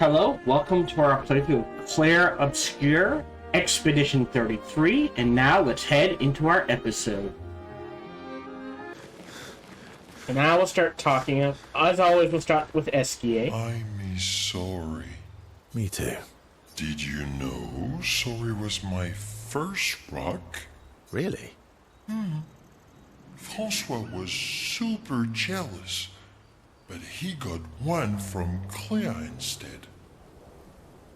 Hello, welcome to our playthrough of Clair Obscur, Expedition 33, and now let's head into our episode. And now we'll start talking. As always, we'll start with Esquier. I'm sorry. Me too. Did you know sorry was my first rock? Really? Francois was super jealous, but he got one from Claire instead.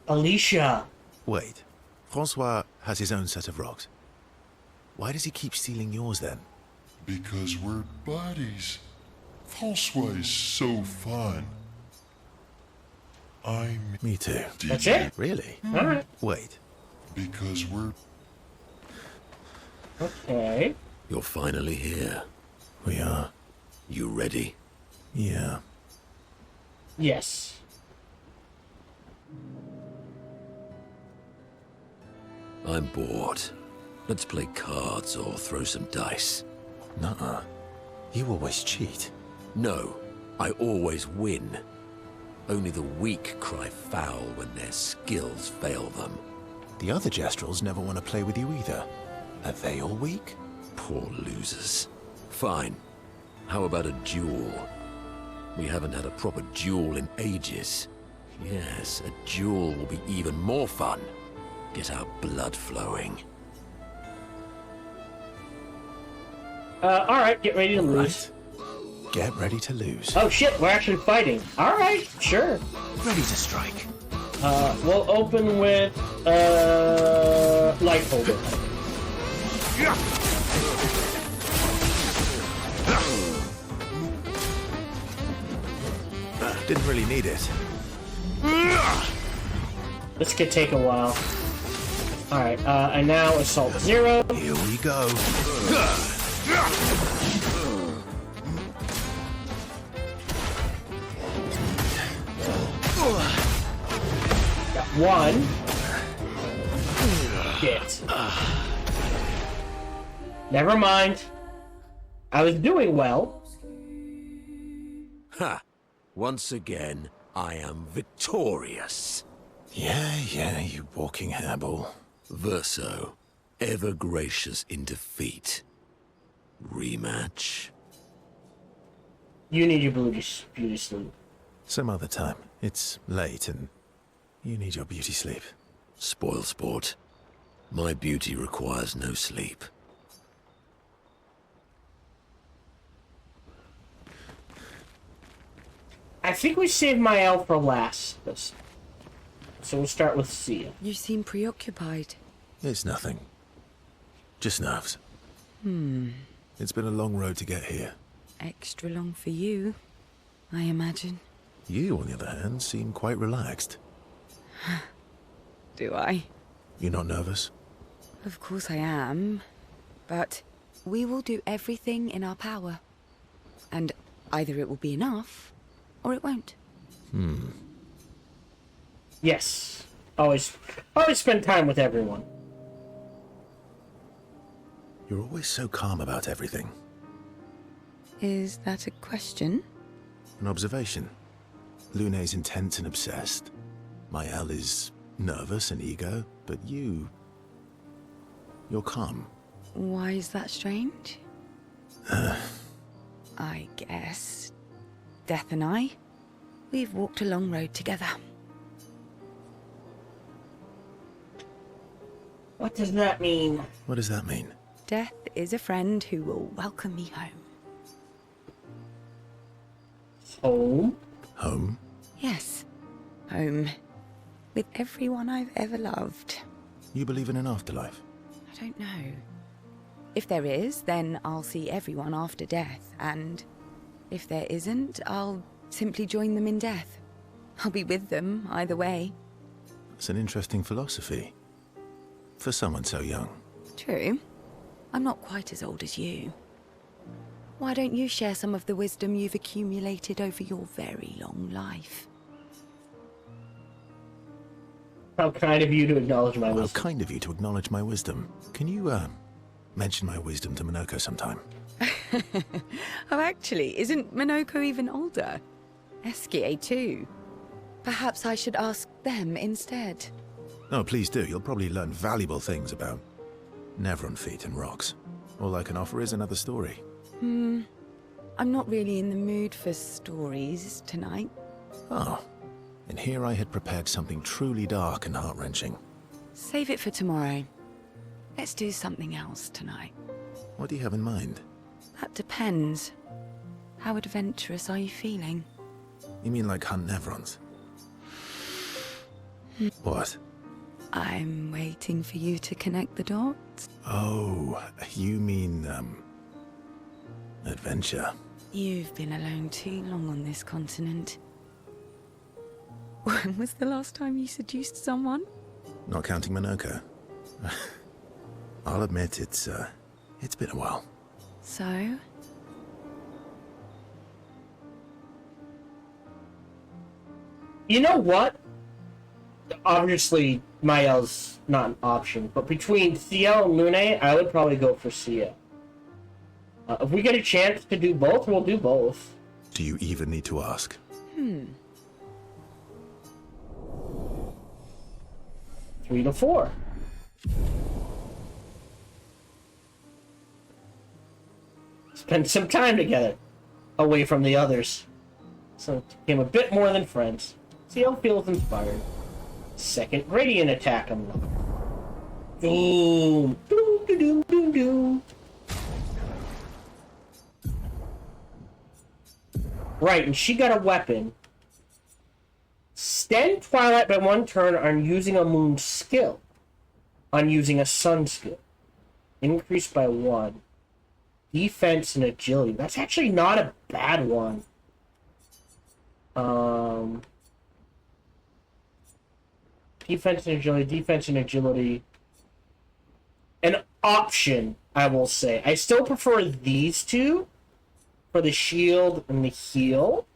Alicia. Wait. Francois has his own set of rocks. Why does he keep stealing yours then? Because we're buddies. Francois is so fun. Me too. That's it? Really? Alright. Wait. Because we're... Okay. You're finally here. We are. You ready? Yeah. Yes. I'm bored. Let's play cards or throw some dice. Nuh-uh. You always cheat. No, I always win. Only the weak cry foul when their skills fail them. The other Jestrels never want to play with you either. Are they all weak? Poor losers. Fine. How about a duel? We haven't had a proper duel in ages. Yes, a duel will be even more fun. Get our blood flowing. Alright, get ready to lose. Get ready to lose. Oh shit, we're actually fighting. Alright, sure. Ready to strike. We'll open with, Light Holder. Didn't really need it. This could take a while. Alright, and now Assault 0. Here we go. Got one. Shit. Never mind. I was doing well. Ha! Once again, I am victorious. Yeah, you walking hairball. Verso, ever gracious in defeat. Rematch. You need your beauty sleep. Some other time. It's late and you need your beauty sleep. Spoil sport. My beauty requires no sleep. I think we saved my L for last. So we'll start with Sia. You seem preoccupied. It's nothing. Just nerves. It's been a long road to get here. Extra long for you, I imagine. You, on the other hand, seem quite relaxed. Do I? You're not nervous? Of course I am. But we will do everything in our power. And either it will be enough, or it won't. Yes. Always spend time with everyone. You're always so calm about everything. Is that a question? An observation. Lune's intense and obsessed. My L is nervous and ego, but you're calm. Why is that strange? I guess Death and I, we've walked a long road together. What does that mean? What does that mean? Death is a friend who will welcome me home. Home? Home? Yes, home. With everyone I've ever loved. You believe in an afterlife? I don't know. If there is, then I'll see everyone after death, and if there isn't, I'll simply join them in death. I'll be with them either way. It's an interesting philosophy. For someone so young. True. I'm not quite as old as you. Why don't you share some of the wisdom you've accumulated over your very long life? How kind of you to acknowledge my How wisdom. kind of you to acknowledge my wisdom. Can you, mention my wisdom to Minoko sometime? Oh, actually, isn't Minoko even older? Esquier too. Perhaps I should ask them instead. No, please do. You'll probably learn valuable things about Nevron feet and rocks. All I can offer is another story. I'm not really in the mood for stories tonight. Oh. And here I had prepared something truly dark and heart-wrenching. Save it for tomorrow. Let's do something else tonight. What do you have in mind? That depends. How adventurous are you feeling? You mean like hunt Nevrons? What? I'm waiting for you to connect the dots. Oh, you mean, adventure. You've been alone too long on this continent. When was the last time you seduced someone? Not counting Minoko. I'll admit it's been a while. So? You know what? Obviously, Mael's not an option, but between CL and Lune, I would probably go for CL. If we get a chance to do both, we'll do both. Do you even need to ask? 3 to 4. Spend some time together, away from the others. So it became a bit more than friends. CL feels inspired. Second radiant attack unlocked. Boom! Doom, doom, doom, doom, doom. Right, and she got a weapon. Extend Twilight by 1 turn on using a moon skill. On using a sun skill. Increased by 1. Defense and agility. That's actually not a bad one. Defense and agility. An option, I will say. I still prefer these two for the shield and the heal,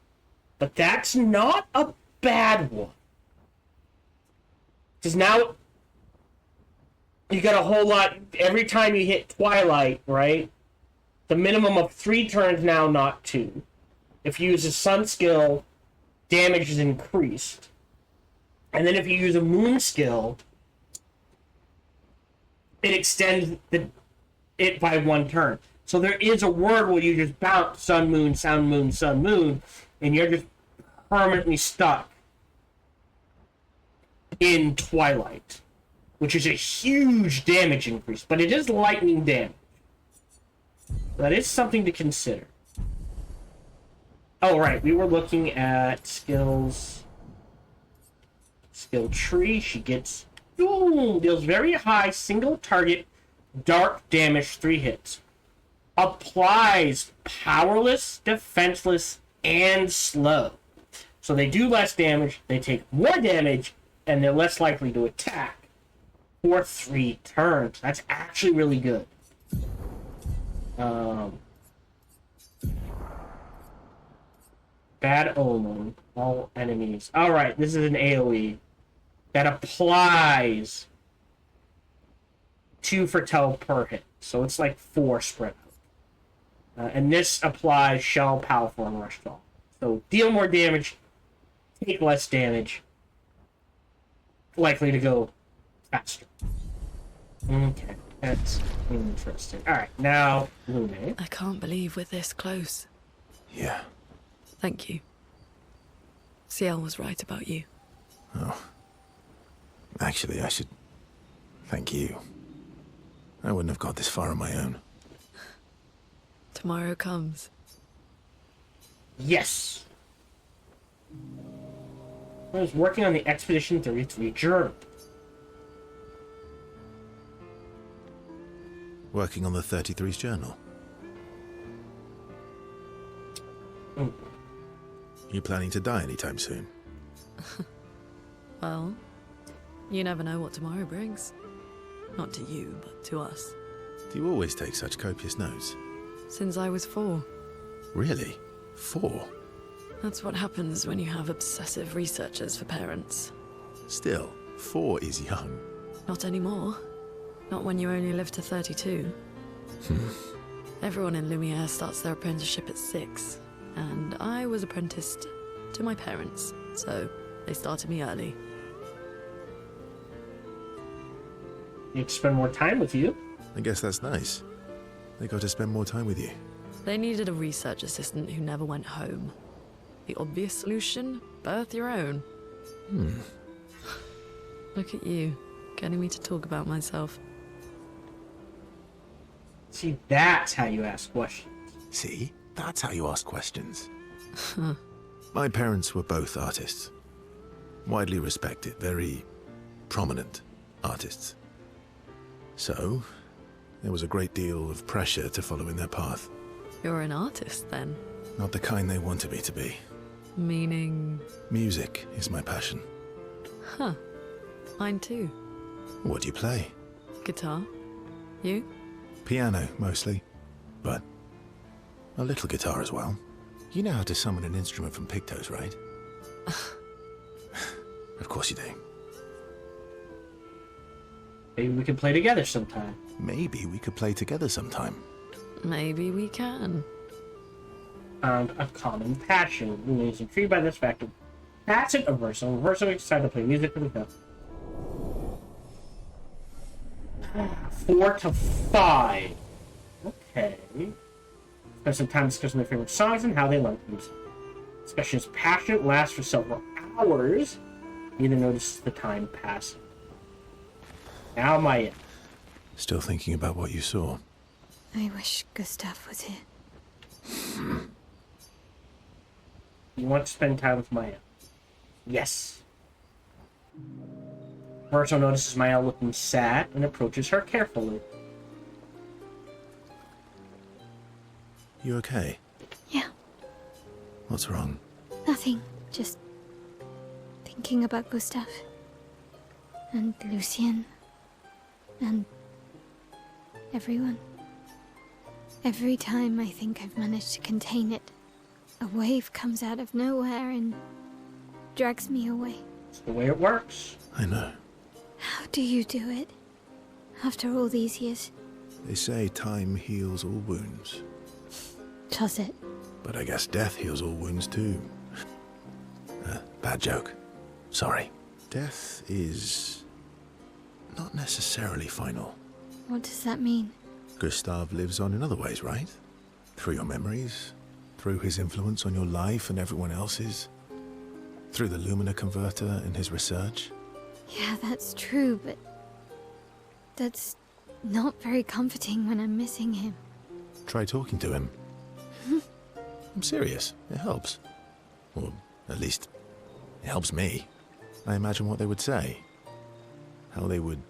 but that's not a bad one. Because now you got a whole lot. Every time you hit Twilight, right? The minimum of 3 turns now, not 2. If you use a sun skill, damage is increased. And then if you use a moon skill, it extends it by 1 turn. So there is a word where you just bounce sun, moon, sun, moon, sun, moon, and you're just permanently stuck in Twilight, which is a huge damage increase, but it is lightning damage. That is something to consider. Oh, right, we were looking at skills. Skill tree, she gets... Boom! Deals very high single target dark damage 3 hits. Applies powerless, defenseless, and slow. So they do less damage, they take more damage, and they're less likely to attack for 3 turns. That's actually really good. Bad Omen. All enemies. Alright, this is an AoE that applies 2 foretell per hit. So it's like 4 spread out. And this applies Shell, Powerful, and Rush Fall. So deal more damage, take less damage. Likely to go faster. Okay, that's interesting. Alright, now Lune. I can't believe we're this close. Yeah. Thank you. CL was right about you. Oh. Actually, I should thank you. I wouldn't have got this far on my own. Tomorrow comes. Yes! I was working on the Expedition 33 journal. Working on the 33's journal. You planning to die anytime soon? Well, you never know what tomorrow brings. Not to you, but to us. Do you always take such copious notes? Since I was 4. Really? 4? That's what happens when you have obsessive researchers for parents. Still, 4 is young. Not anymore. Not when you only live to 32. Everyone in Lumiere starts their apprenticeship at 6. And I was apprenticed to my parents, so They started me early. Need to spend more time with you. I guess that's nice. They got to spend more time with you. They needed a research assistant who never went home. The obvious solution? Birth your own. Look at you, getting me to talk about myself. See, that's how you ask questions. See? That's how you ask questions. My parents were both artists. Widely respected, very prominent artists. So, there was a great deal of pressure to follow in their path. You're an artist, then? Not the kind they wanted me to be. Meaning? Music is my passion. Huh. Mine too. What do you play? Guitar. You? Piano, mostly. But a little guitar as well. You know how to summon an instrument from Pictos, right? Of course you do. Maybe we can play together sometime. Maybe we could play together sometime. Maybe we can. Found a common passion. Luna is intrigued by this fact. Facet of Verso. Verso excited to play music with the 4 to 5. Okay. Spend some time discussing their favorite songs and how they learn music. Discussion's passion lasts for several hours. Neither notices the time passing. Now Maya. Still thinking about what you saw. I wish Gustav was here. You want to spend time with Maya? Yes. Verso notices Maya looking sad and approaches her carefully. You okay? Yeah, What's wrong? nothing. Just thinking about Gustav. And Lucien. And everyone. Every time I think I've managed to contain it, a wave comes out of nowhere and drags me away. It's the way it works. I know. How do you do it? After all these years? They say time heals all wounds. Does it? But I guess death heals all wounds too. Bad joke. Sorry. Death is not necessarily final. What does that mean? Gustav lives on in other ways, right? Through your memories, through his influence on your life and everyone else's, through the Lumina converter and his research. Yeah, that's true, but that's not very comforting when I'm missing him. Try talking to him. I'm serious. It helps. Or at least, it helps me. I imagine what they would say. How they would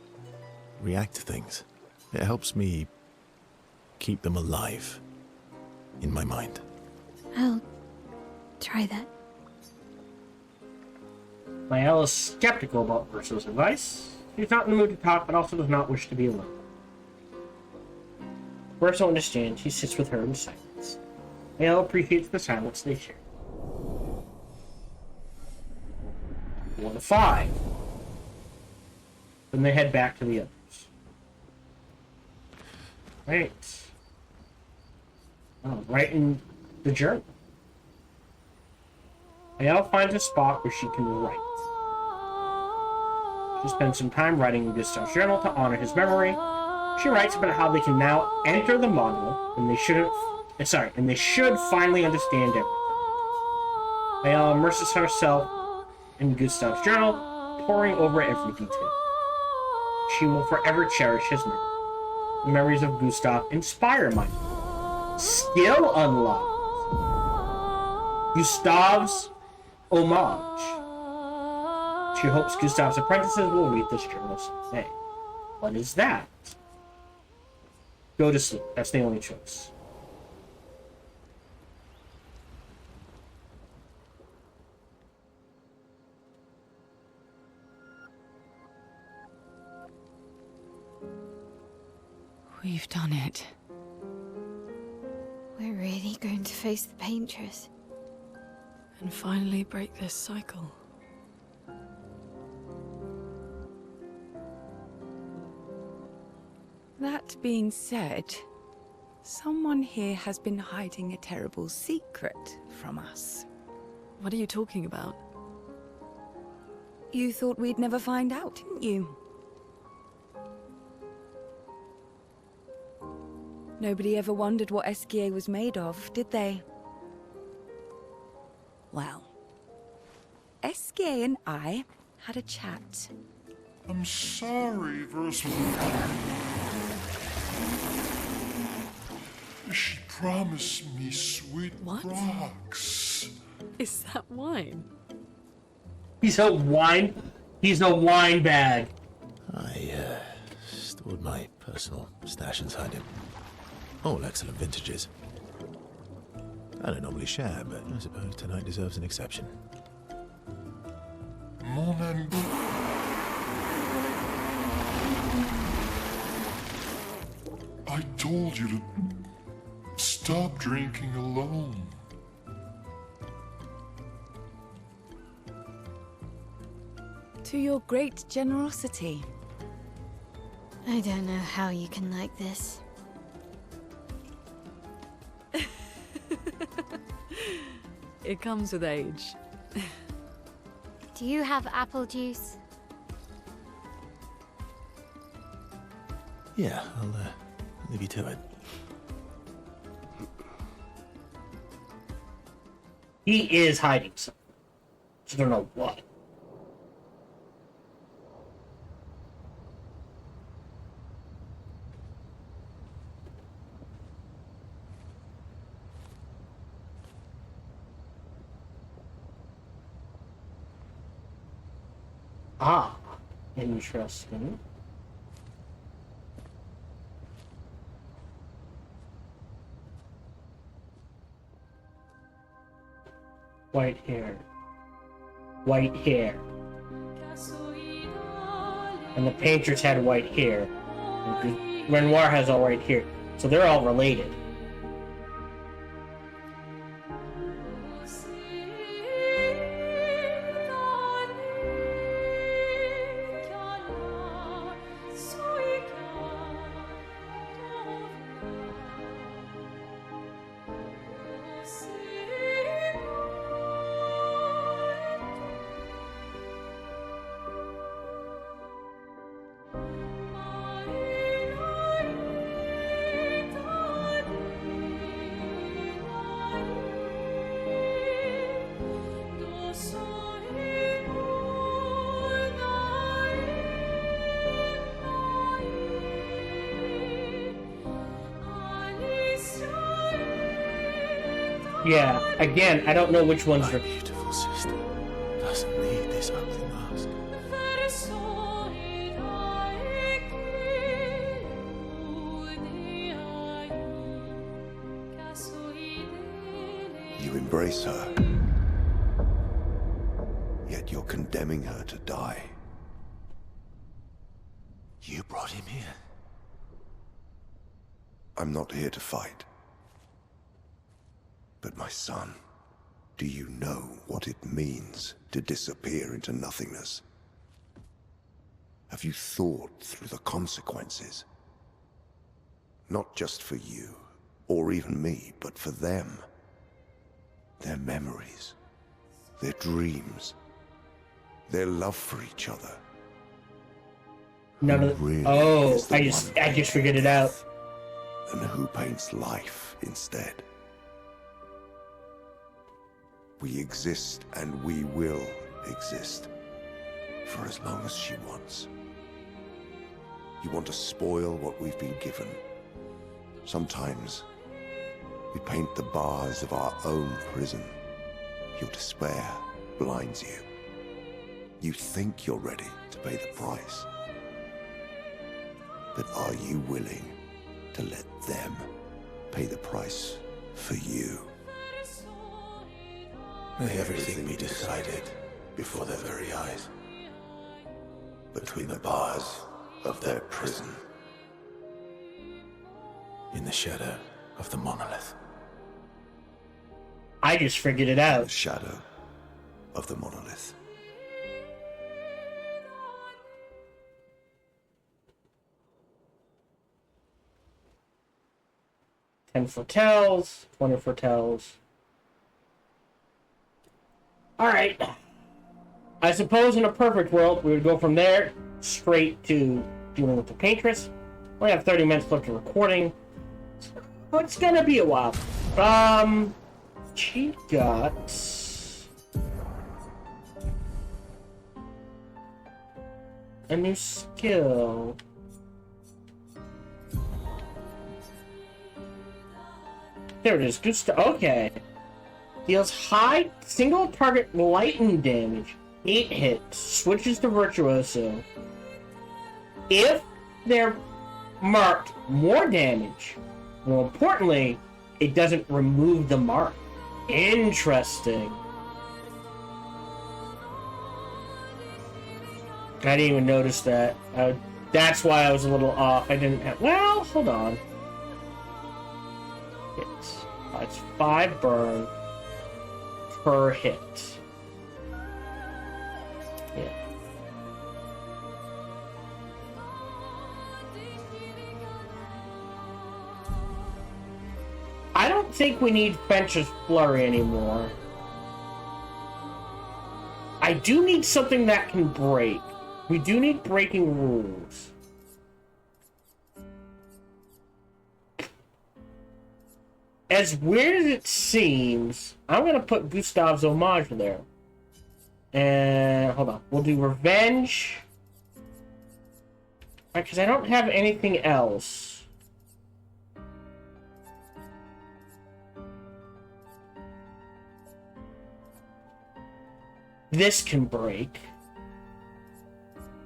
react to things. It helps me keep them alive in my mind. I'll try that. Mael is skeptical about Verso's advice. She's not in the mood to talk, but also does not wish to be alone. Verso understands. He sits with her in silence. Mael appreciates the silence they share. 1 to 5. Then they head back to the others. Right. Oh, right in the journal. Mael finds a spot where she can write. She spends some time writing in Gustav's journal to honor his memory. She writes about how they can now enter the module, and they should finally understand everything. Mael immerses herself in Gustav's journal, poring over every detail. She will forever cherish his memory. The memories of Gustav inspire Maya. Skill unlocked. Gustav's homage. She hopes Gustav's apprentices will read this journal someday. What is that? Go to sleep. That's the only choice. We've done it. We're really going to face the Paintress. And finally break this cycle. That being said, someone here has been hiding a terrible secret from us. What are you talking about? You thought we'd never find out, didn't you? Nobody ever wondered what Esquier was made of, did they? Well, Esquier and I had a chat. I'm sorry, Versa. She promised me sweet What? rocks. Is that wine? He's a wine bag. I stored my personal stash inside him. All excellent vintages. I don't normally share, but I suppose tonight deserves an exception. Mon ami. I told you to stop drinking alone. To your great generosity. I don't know how you can like this. It comes with age. Do you have apple juice? Yeah, I'll leave you to it. He is hiding something. I don't know what. Ah, interesting. White hair. White hair. And the Paintress had white hair. Renoir has all white hair. So they're all related. Yeah, again, I don't know which ones My are... beautiful sister doesn't need this ugly mask. You embrace her, yet you're condemning her to die. You brought him here. I'm not here to fight. But my son, do you know what it means to disappear into nothingness? Have you thought through the consequences? Not just for you, or even me, but for them. Their memories, their dreams, their love for each other. None of the... Really Oh, is the I one just figured it out. And who paints life instead? We exist and we will exist for as long as she wants. You want to spoil what we've been given. Sometimes we paint the bars of our own prison. Your despair blinds you. You think you're ready to pay the price. But are you willing to let them pay the price for you? May everything be decided before their very eyes. Between the bars of their prison. In the shadow of the monolith. I just figured it The out. shadow of the monolith. Ten foretels, 20 foretels. Alright. I suppose in a perfect world, we would go from there straight to dealing with the Paintress. We have 30 minutes left of recording. So it's gonna be a while. She got... a new skill. There it is. Okay. Deals high single target lightning damage. 8 hits. Switches to Virtuoso. If they're marked more damage, more importantly, it doesn't remove the mark. Interesting. I didn't even notice that. That's why I was a little off. I didn't have... Well, hold on. It's 5 burn per hit. Yeah. I don't think we need Fencer's Flurry anymore. I do need something that can break. We do need breaking rules. As weird as it seems, I'm gonna put Gustav's Homage there. And hold on, we'll do Revenge. Right, because I don't have anything else. This can break.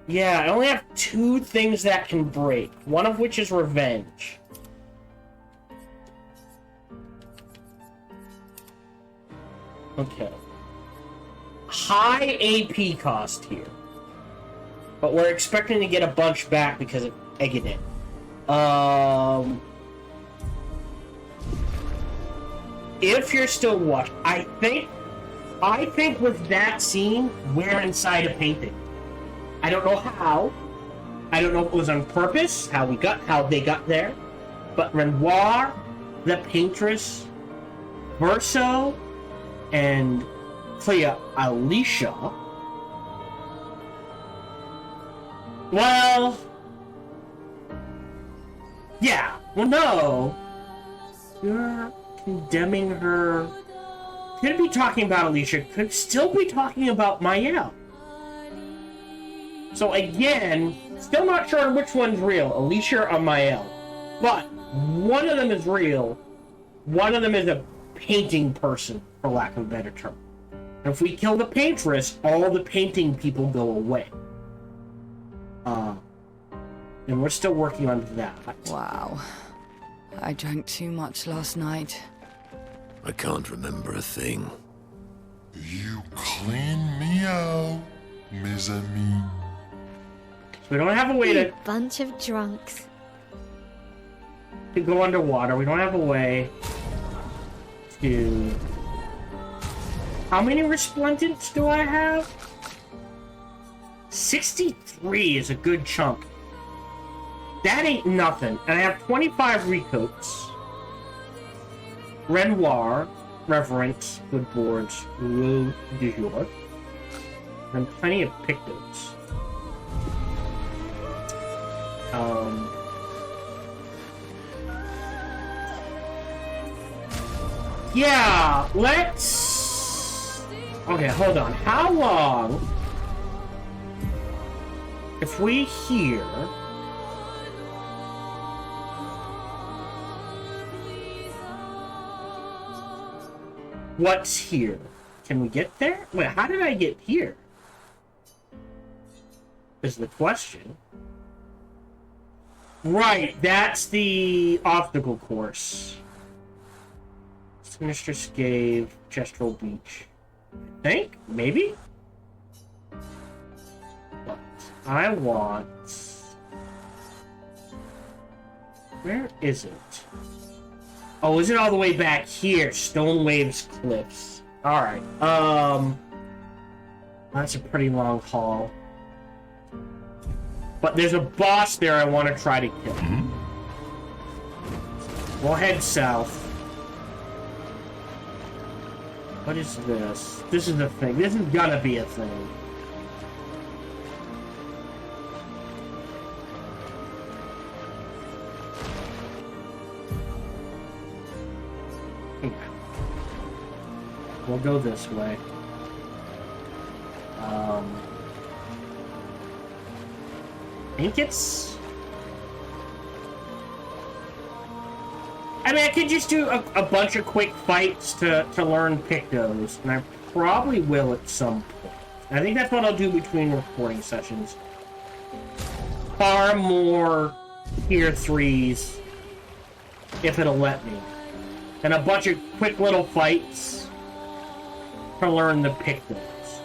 Yeah, I only have 2 things that can break. One of which is Revenge. Okay. High AP cost here. But we're expecting to get a bunch back because of egging it. If you're still watching, I think with that scene, we're inside a painting. I don't know how. I don't know if it was on purpose, how they got there. But Renoir, the Paintress, Verso, and Clair Alicia. Well, yeah. Well, no. You're condemning her. Could be talking about Alicia. Could still be talking about Mael. So again, still not sure which one's real, Alicia or Mael. But one of them is real. One of them is a painting person, for lack of a better term. And if we kill the Paintress, all the painting people go away. And we're still working on that. Wow. I drank too much last night. I can't remember a thing. You clean me out, mes amis. We don't have a way to Bunch of drunks. go underwater. We don't have a way to... How many Resplendents do I have? 63 is a good chunk. That ain't nothing. And I have 25 recoats. Renoir, Reverence, Good Boards, Rouleau du Jour, and plenty of Pictos. Yeah, let's... Okay, hold on. How long... If we hear... What's here? Can we get there? Wait, how did I get here? Is the question. Right, that's the obstacle course. Sinister Scave, Chestrel Beach. I think? Maybe? But I want... Where is it? Oh, is it all the way back here? Stone Waves Cliffs. Alright, that's a pretty long haul. But there's a boss there I want to try to kill. We'll head south. What is this? This is a thing. This is gonna be a thing. we'll go this way. I think it's... I mean, I could just do a bunch of quick fights to learn Pictos, and I probably will at some point. I think that's what I'll do between recording sessions. Far more tier 3s, if it'll let me. And a bunch of quick little fights to learn the Pictos.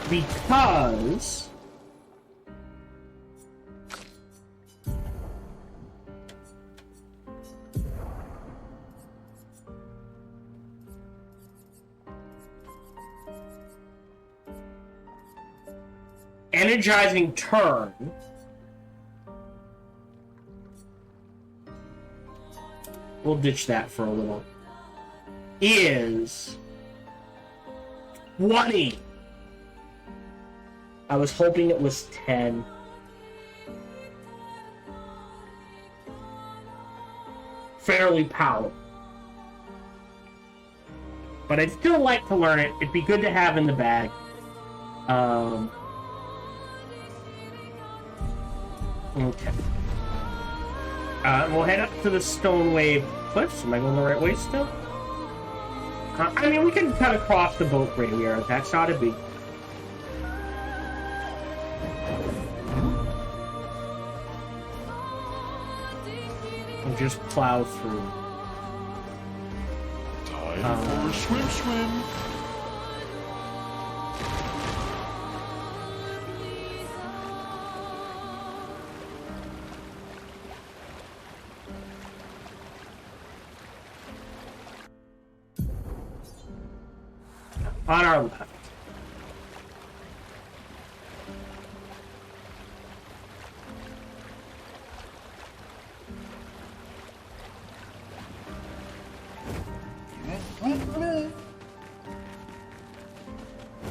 Because... energizing turn we'll ditch that for a little is 20. I was hoping it was 10. Fairly powerful, but I'd still like to learn it. It'd be good to have in the bag. Okay. We'll head up to the Stone Wave Cliffs. Am I going the right way still? I mean, we can cut across the boat graveyard. That's ought to be. We'll just plow through. Time for a swim. On our left.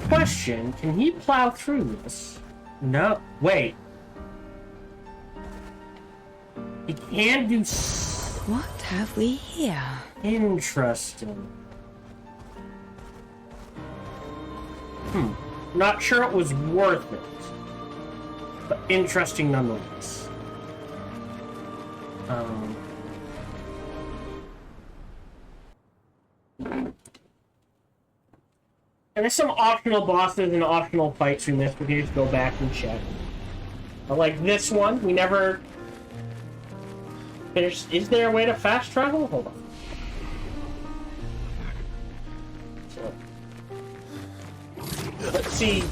Question, can he plow through this? No, wait. He can do What have we here? Interesting. Not sure it was worth it, but interesting nonetheless. And there's some optional bosses and optional fights we missed. We can just go back and check. But like this one, we never finished. Is there a way to fast travel? Hold on. Let's see,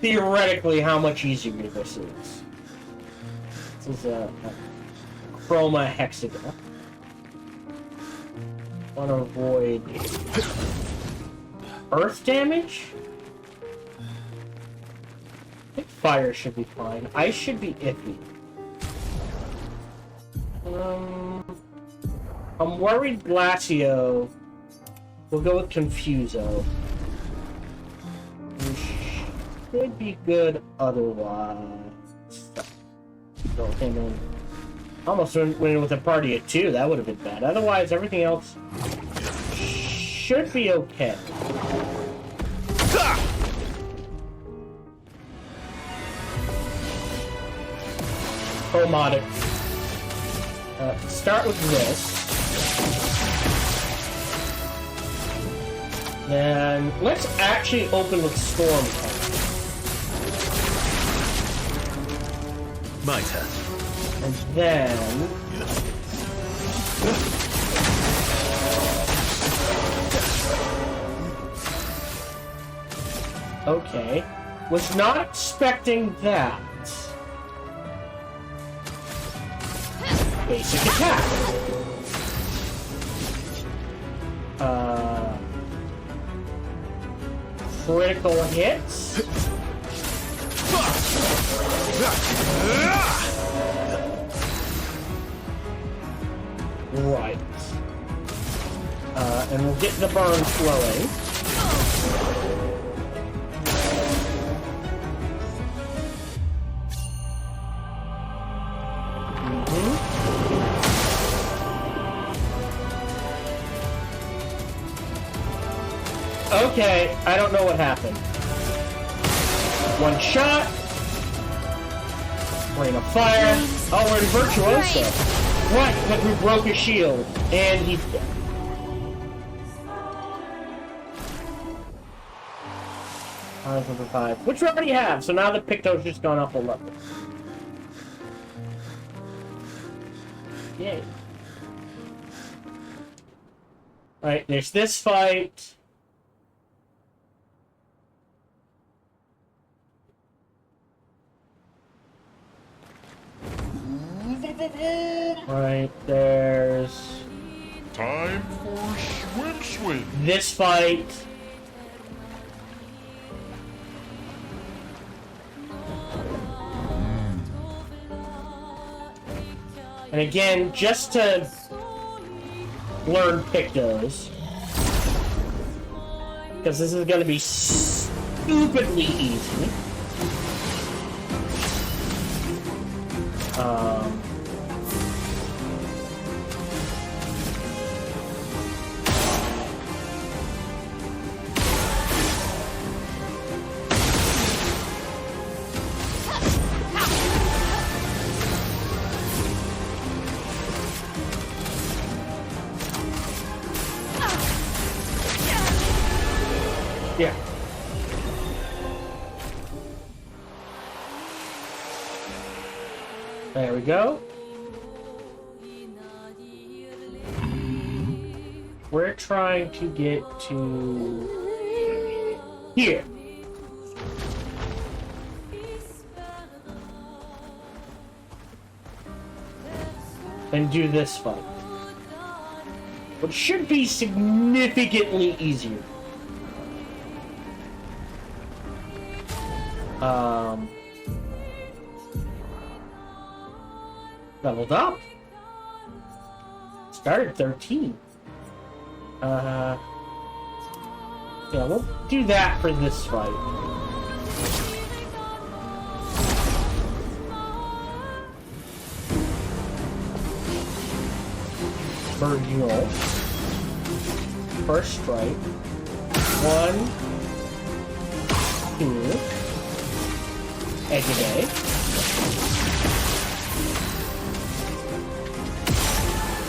theoretically, how much easier this is. This is a chroma hexagon. Want to avoid earth damage? I think fire should be fine. Ice should be iffy. I'm worried Glacio. We'll go with Confuso. Could be good otherwise. So, almost went in with a party at 2. That would have been bad. Otherwise, everything else should be okay. Chromatic. Start with this. Then let's actually open with Storm. My turn. And then... Okay. Was not expecting that. Basic attack. Critical hits. Right. And we'll get the burn flowing. Okay, I don't know what happened. One shot. Rain of fire. Oh, we're in Virtuoso. Right, but we broke his shield. And he's dead. Number 5. Which we already have, so now the Picto's just gone up a level. Yay. Alright, there's this fight. Right, there's... Time for swim. this fight. And again, just to learn Pictos. Because this is going to be stupidly easy. Yeah. There we go. We're trying to get to here. And do this fight. Which should be significantly easier. Leveled up. Started 13. Yeah, we'll do that for this fight. Virgil. First strike. 1, 2. Egg.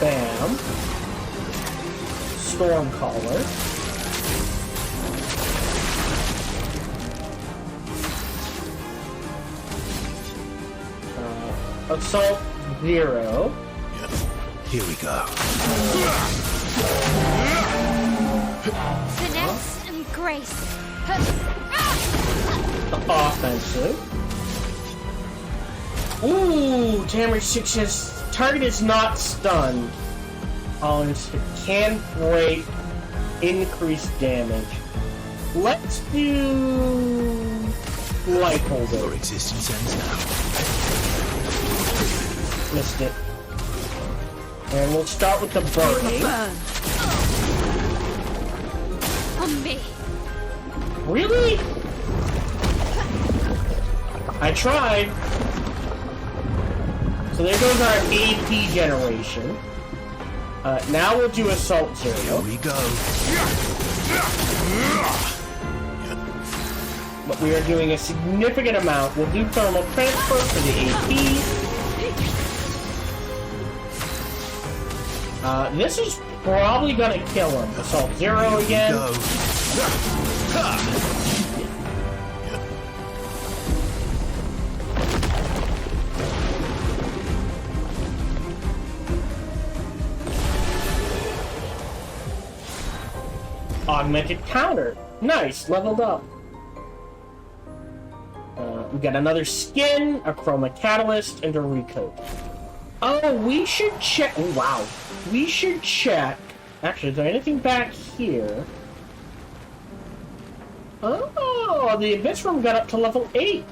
Bam. Stormcaller. Assault 0. Here we go. Finesse and grace. Offensive. Ooh, damage 6 says target is not stunned. Oh, it can break increased damage. Let's do light holder. Your existence ends now. Missed it. And we'll start with the burning. On me. Really? I tried. So there goes our AP generation. Now we'll do Assault 0. Here we go. But we are doing a significant amount. We'll do Thermal Transfer for the AP. This is probably gonna kill him. Assault 0 again. Go. Augmented counter. Nice, leveled up. We got another skin, a chroma catalyst, and a recoat. Oh, we should check. Wow. We should check. Actually, is there anything back here? Oh, the Abyss Room got up to level 8.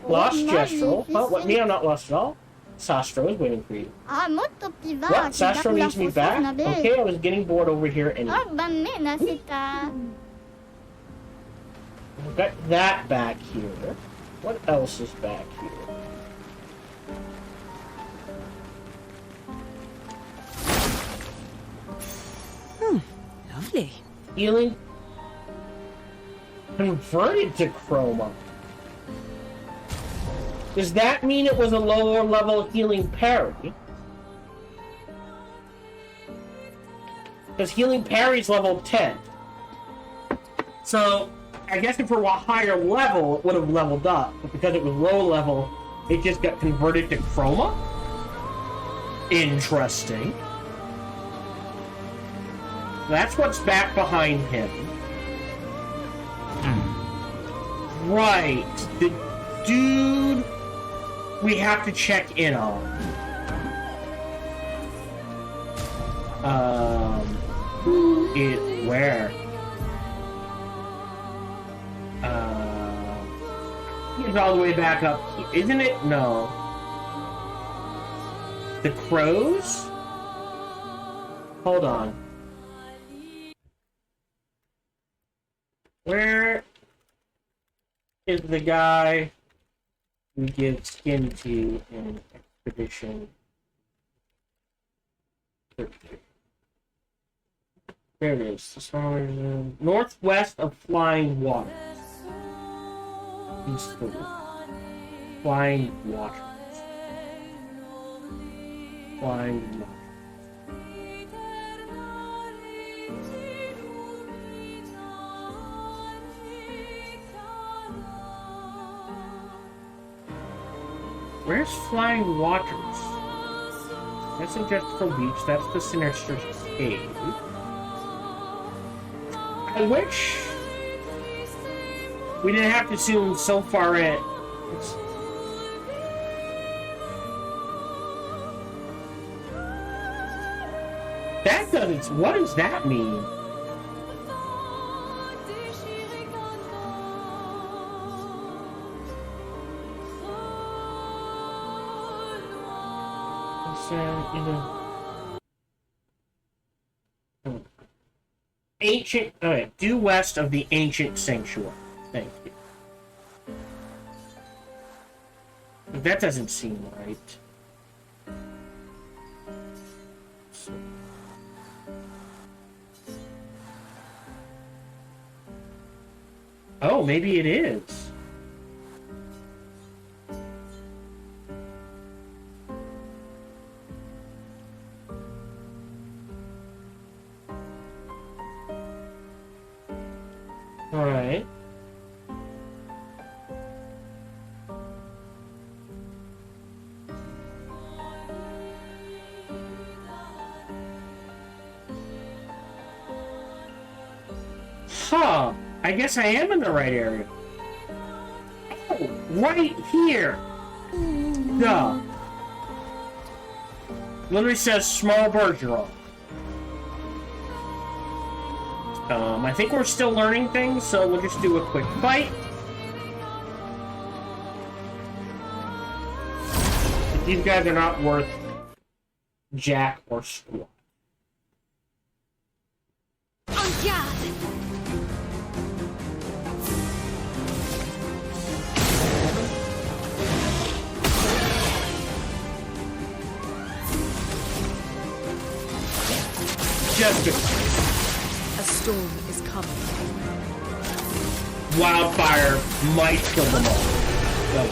Lost Gestural. Oh, what? Me, I'm not lost at all. Sastro is waiting for you. What? Sastro needs me back? Okay, I was getting bored over here anyway. We've got that back here. What else is back here? Healing converted to chroma. Does that mean it was a lower level healing parry? Because healing parry's level 10. So, I guess if it were a higher level, it would have leveled up. But because it was low level, it just got converted to chroma? Interesting. That's what's back behind him. Right. The dude we have to check in on. Where? It's all the way back up. Isn't it? No. The crows? Hold on. Where is the guy we give skin to in Expedition 13? There it is. The song northwest of Flying Water. Eastward. Flying Waters. Flying Waters. Where's Flying Waters? That's Ingestible Beach. That's the Sinister Cave. I wish we didn't have to zoom so far in. That doesn't. What does that mean? Ancient, due west of the ancient sanctuary. Thank you. That doesn't seem right. Oh, maybe it is. Alright. Huh. I guess I am in the right area. Oh, right here. Duh. Literally says small Bergeron. I think we're still learning things, so we'll just do a quick fight. These guys are not worth jack or squat. En garde! Just A storm is coming. wildfire might kill them all. So.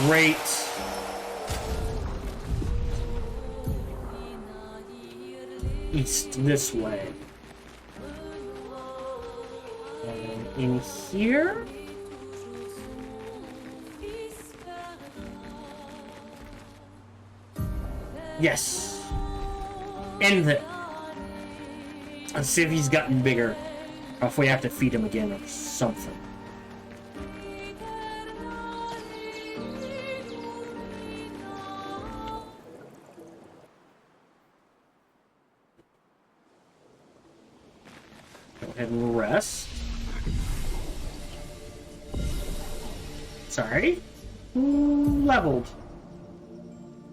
Great. East this way. And in here. Yes. End it. Let's see if he's gotten bigger. Or if we have to feed him again or something. Go ahead and rest. Sorry. Leveled.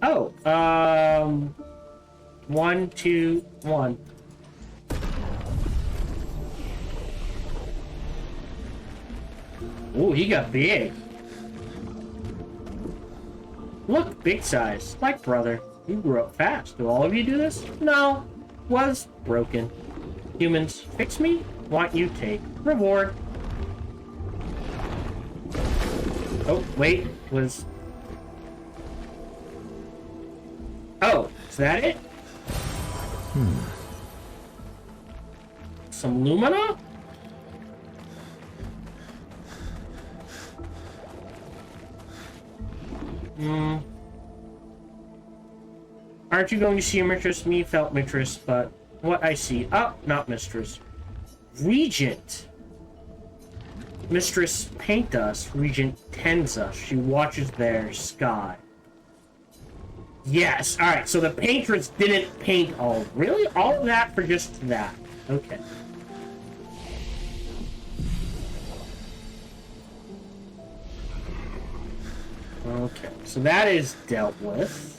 Oh, 1, 2, 1. Oh, he got big. Look, big size, like brother. You grew up fast. Do all of you do this? No. Was broken. Humans, fix me. Want you take. Reward. Oh, wait. Was... Oh, is that it? Some Lumina? Aren't you going to see your mistress? Me felt mistress, but what I see. Oh, not mistress. Regent. Mistress paint us. Regent tends us. She watches their sky. Yes. All right. So the Paintress didn't paint all. Really? All of that for just that. Okay. Okay. So that is dealt with.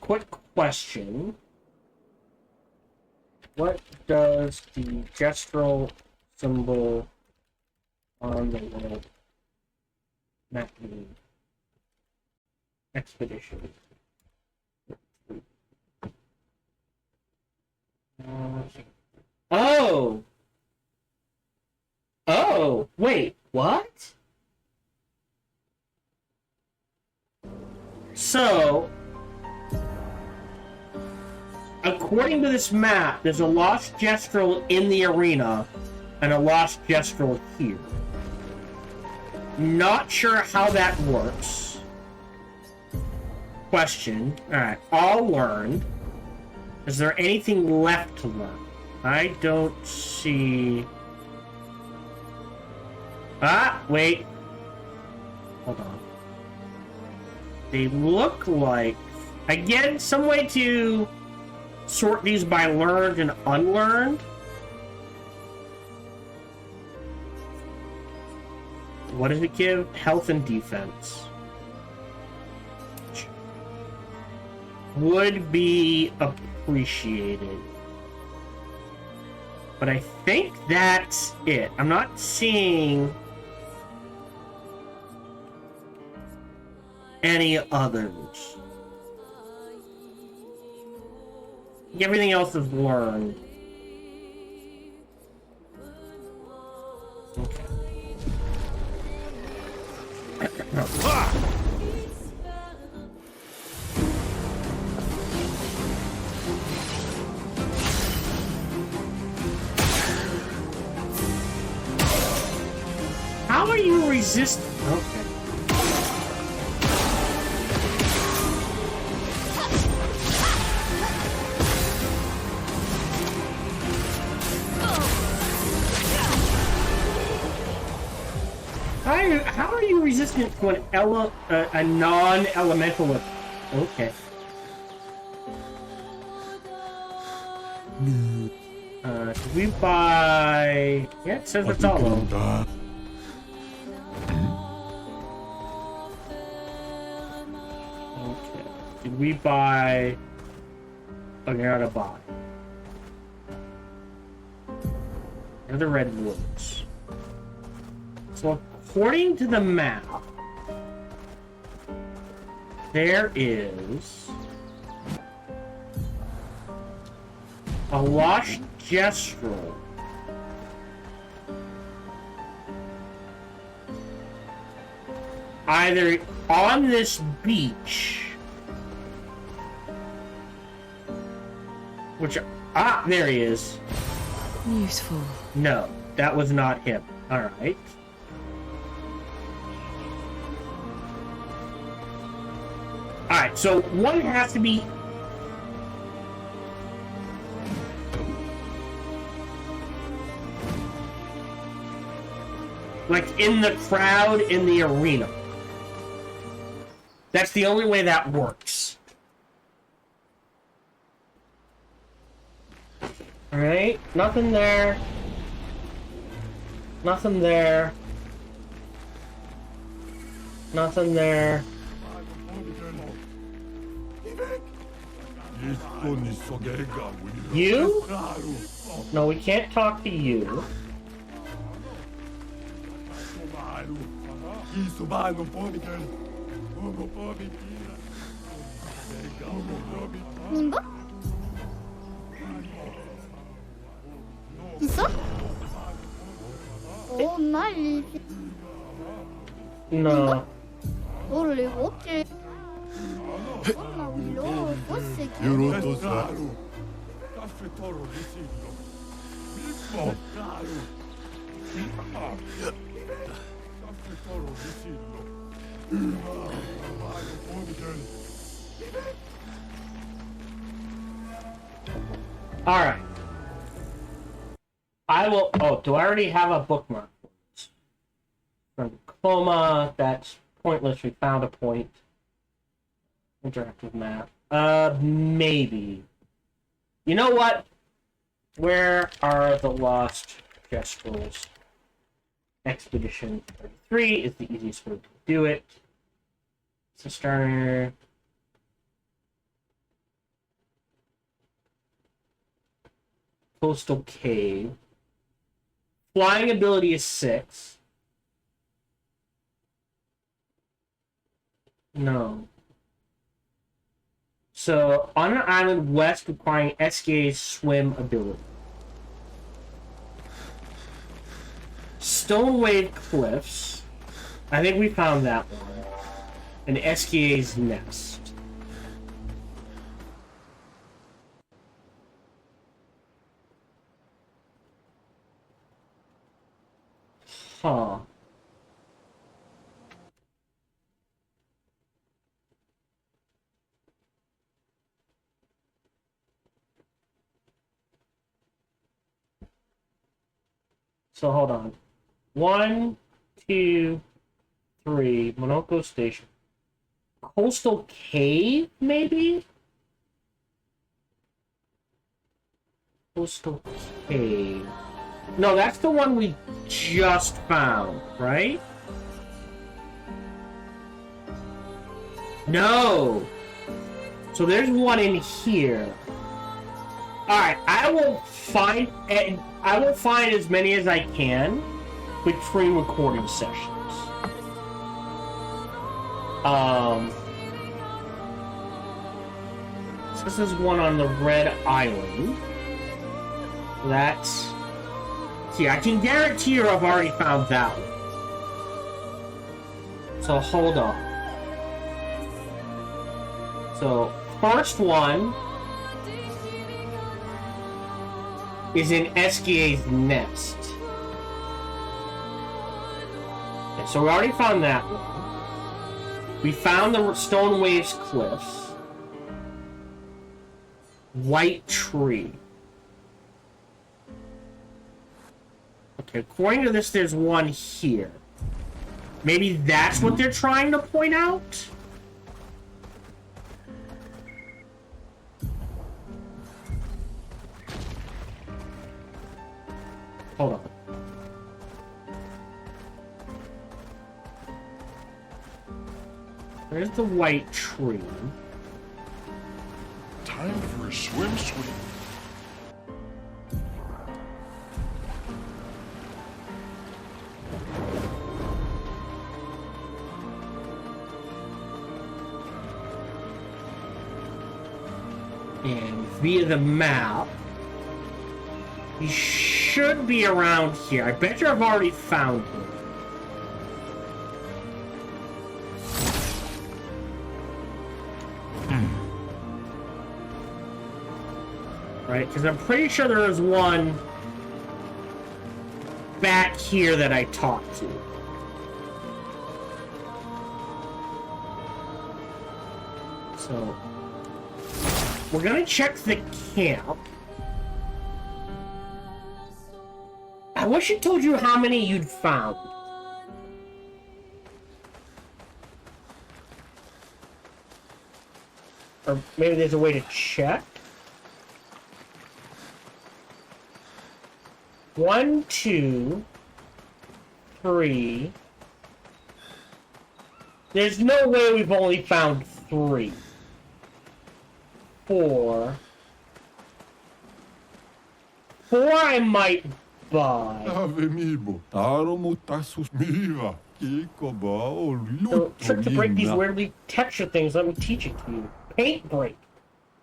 Quick question. What does the gestural symbol on the world map mean? Expedition. Oh! Oh! Wait, what? So... according to this map, there's a lost gestural in the arena and a lost gestural here. Not sure how that works. Question. Alright, all learned. Is there anything left to learn? I don't see... Ah, wait. Hold on. They look like... Again, some way to... sort these by learned and unlearned. What does it give? Health and defense. Would be appreciated. But I think that's it. I'm not seeing any others. Everything else is learned. Okay. How are you resisting? Okay. How are you resistant to a non-elemental? Okay. Did we buy? Yeah, it says it's all over. Okay. Did we buy? Oh, you're not a buy. They're the redwoods. So according to the map, there is a lost gestural either on this beach, which there he is. Useful. No, that was not him. All right. Alright, so one has to be... like, in the crowd in the arena. That's the only way that works. Alright, nothing there. Nothing there. Nothing there. You? No, we can't talk to you. 님보? 있어? 날 No. 원래 어째? 나 위로 버스 Alright. I will... Oh, do I already have a bookmark? From diploma, that's pointless. We found a point. Interactive map. Maybe. You know what? Where are the lost Kestrels? Expedition 33 is the easiest way to do it. It's a starter. Coastal Cave. Flying ability is 6. No. So, on an island west requiring SKA's swim ability. Stone Wave Cliffs. I think we found that one. And SKA's Nest. Huh. So hold on. 1, 2, 3. Monoko Station. Coastal Cave, maybe? Coastal Cave. No, that's the one we just found, right? No! So there's one in here. Alright, I will find as many as I can between recording sessions. So this is one on the Red Island. That's... See, I can guarantee you I've already found that one. So hold on. So, first one is in SKA's Nest. Okay, so we already found that one. We found the Stone Waves Cliffs. White Tree. Okay, according to this, there's one here. Maybe that's what they're trying to point out? Hold on. There's the white tree. Time for a swim. And via the map, he should be around here. I bet you I've already found him. Right? Because I'm pretty sure there was one back here that I talked to. So, we're gonna check the camp. I wish it told you how many you'd found. Or maybe there's a way to check. 1, 2, 3. There's no way we've only found 3. 4. 4 I might buy. Ave mimo, taro mutasus miva. So, trick to break these weirdly textured things. Let me teach it to you. Paint break.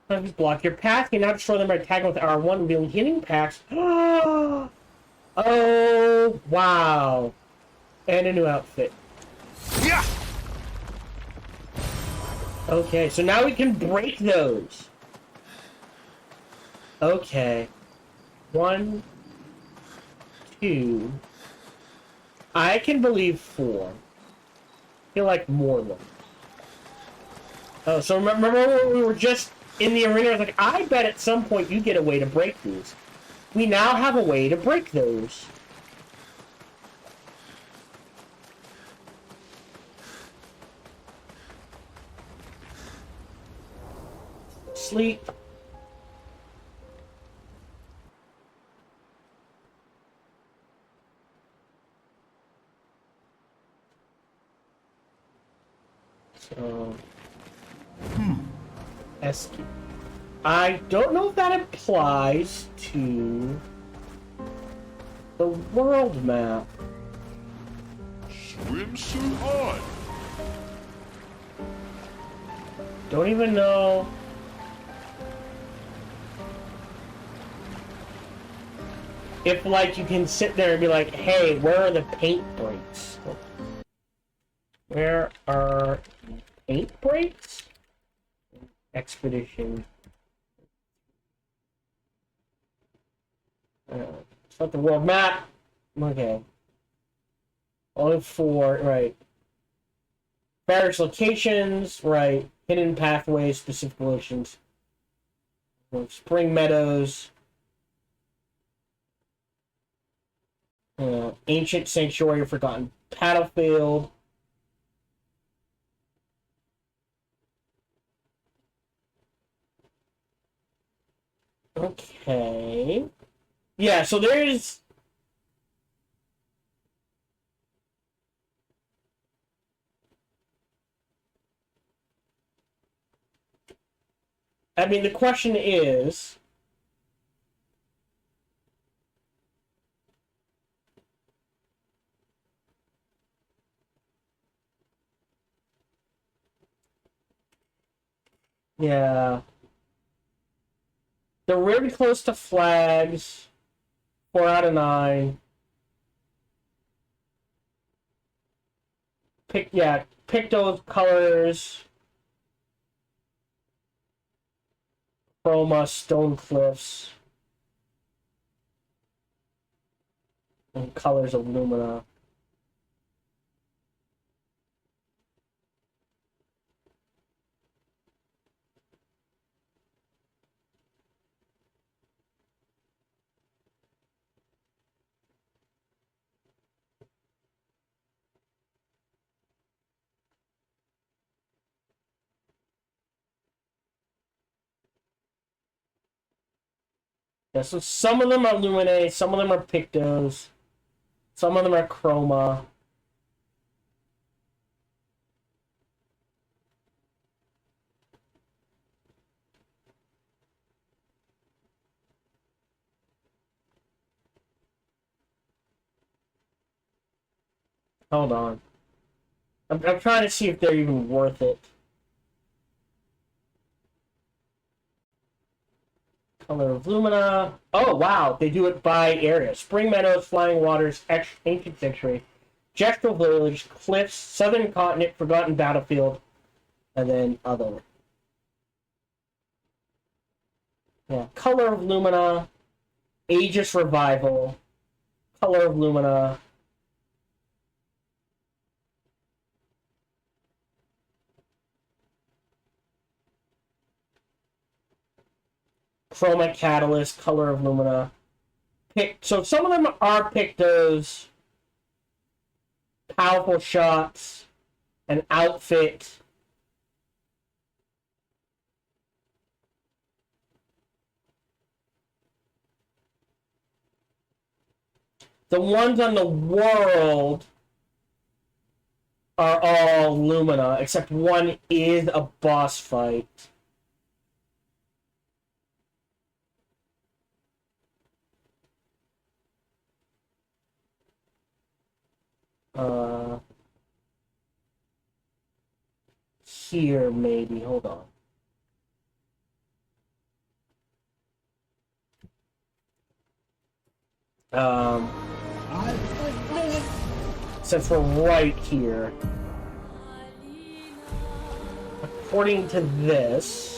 Sometimes block your path. You can now destroy them by tagging with R1 and dealing healing packs. Oh, wow. And a new outfit. Yeah! Okay, so now we can break those. Okay. 1, 2. I can believe 4. I feel like more than. Oh, so remember when we were just in the arena? I was like, I bet at some point you get a way to break these. We now have a way to break those. Sleep. So, Escape. I don't know if that applies to the world map. Swimsuit on! Don't even know. If, like, you can sit there and be like, hey, where are the paint breaks? Where are paint breaks? Expedition. It's not the world map. Okay. Only 4, right. Various locations, right. Hidden pathways, specific locations. Spring meadows. Ancient sanctuary, forgotten battlefield. Okay. Yeah, so there's... I mean, the question is... Yeah. They're really close to flags. 4 out of 9. Pick those colors. Chroma, stone cliffs. And colors of Lumina. Yeah, so some of them are Luminae, some of them are Pictos, some of them are Chroma. Hold on. I'm trying to see if they're even worth it. Color of Lumina. Oh, wow. They do it by area. Spring Meadows, Flying Waters, Ancient Sanctuary, Gestural Village, Cliffs, Southern Continent, Forgotten Battlefield, and then other. Yeah. Color of Lumina, Aegis Revival, Color of Lumina. Chroma Catalyst, Color of Lumina. So some of them are Pictos, Powerful Shots, an Outfit. The ones on the world are all Lumina, except one is a boss fight. here, maybe. Hold on. Since we're right here. According to this...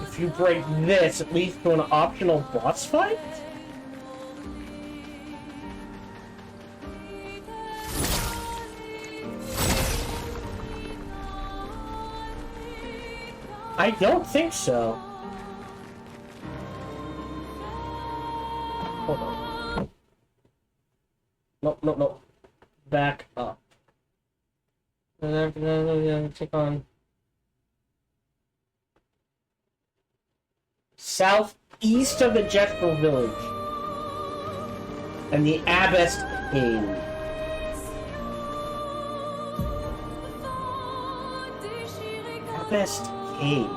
If you break this, it leads to an optional boss fight? I don't think so. Hold on. Nope. Back up. Take on... Southeast of the Jethro village. And the Abbess Cave. Abbess Cave.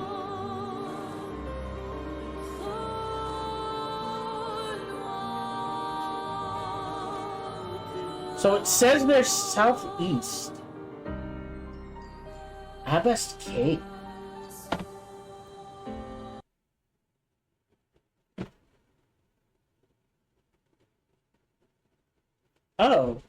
So it says they're southeast. Abbess Cave. Oh.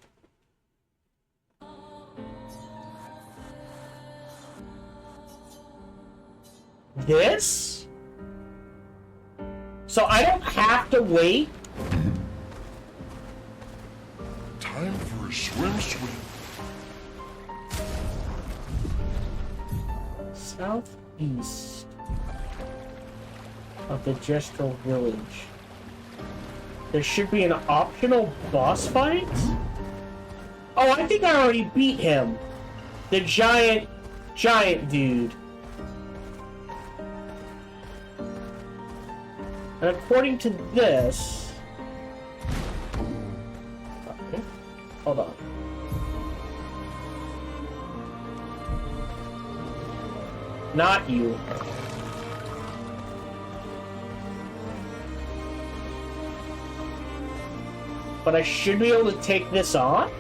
This? So I don't have to wait? Time for a swim. Southeast of the Jestro village. There should be an optional boss fight? Oh, I think I already beat him. The giant dude. And according to this... Okay, hold on. Not you. But I should be able to take this on?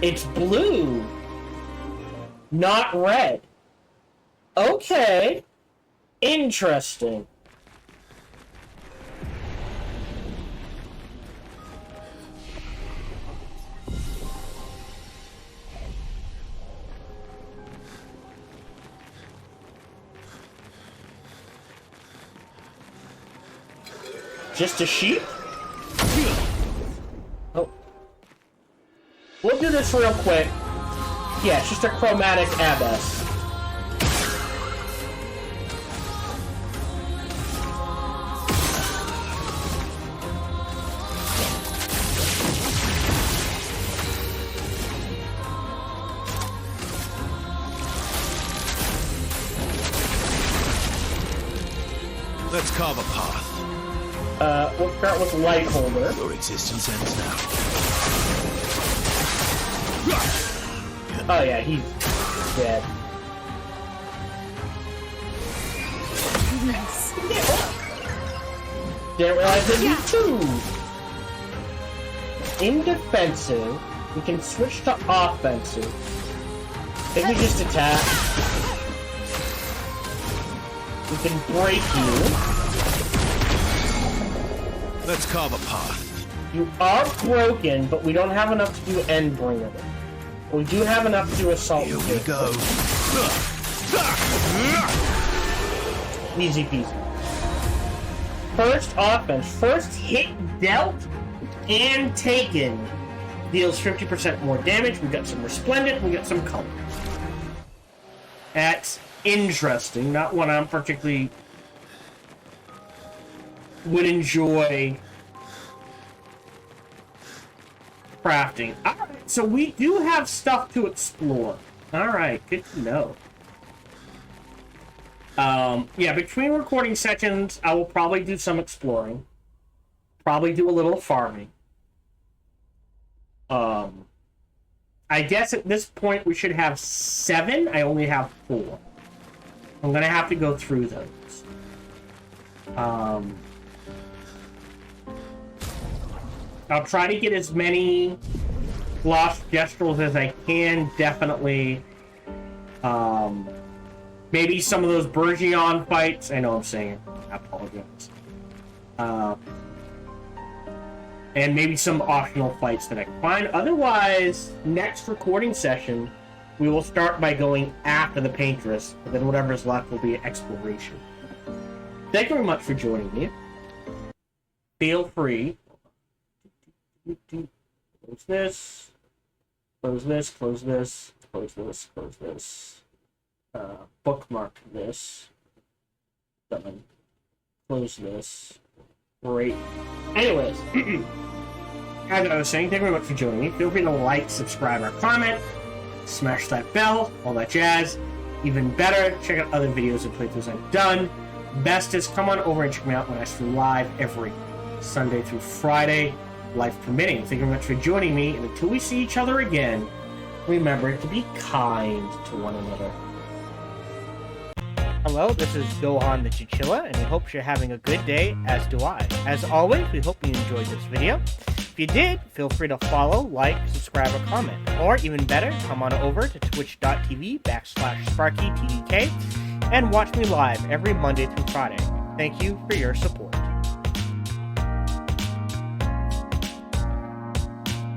It's blue, not red. Okay. Interesting. Just a sheep? Oh. We'll do this real quick. Yeah, it's just a chromatic abbess. Let's carve a path. We'll start with Light Holder. Your existence ends now. Oh yeah, he's dead. Nice. Didn't realize that you too. In defensive, we can switch to offensive. If we just attack, we can break you. Let's carve a path. You are broken, but we don't have enough to do Endbringer. We do have enough to do Assault. Here we go. Easy peasy. First offense. First hit dealt and taken deals 50% more damage. We got some Resplendent. We got some color. That's interesting. Not one I'm particularly would enjoy crafting. Alright, so we do have stuff to explore. Alright, good to know. Yeah, between recording sessions, I will probably do some exploring. Probably do a little farming. I guess at this point we should have 7. I only have 4. I'm gonna have to go through those. I'll try to get as many lost gestrels as I can, definitely. Maybe some of those Burgeon fights. I know I'm saying it. I apologize. And maybe some optional fights that I can find. Otherwise, next recording session, we will start by going after the Paintress, and then whatever's left will be exploration. Thank you very much for joining me. Feel free. Close this. Close this. Close this. Close this. Close this. Bookmark this. Done. Close this. Great. Anyways, as I was saying, thank you very much for joining me. Feel free to like, subscribe, or comment. Smash that bell, all that jazz. Even better, check out other videos and playthroughs I've done. Best is come on over and check me out when I stream live every Sunday through Friday, life permitting. Thank you very much for joining me, and until we see each other again, remember to be kind to one another. Hello, this is Gohan the Chinchilla, and we hope you're having a good day, as do I. As always, we hope you enjoyed this video. If you did, feel free to follow, like, subscribe, or comment. Or even better, come on over to twitch.tv/SparkyTDK and watch me live every Monday through Friday. Thank you for your support.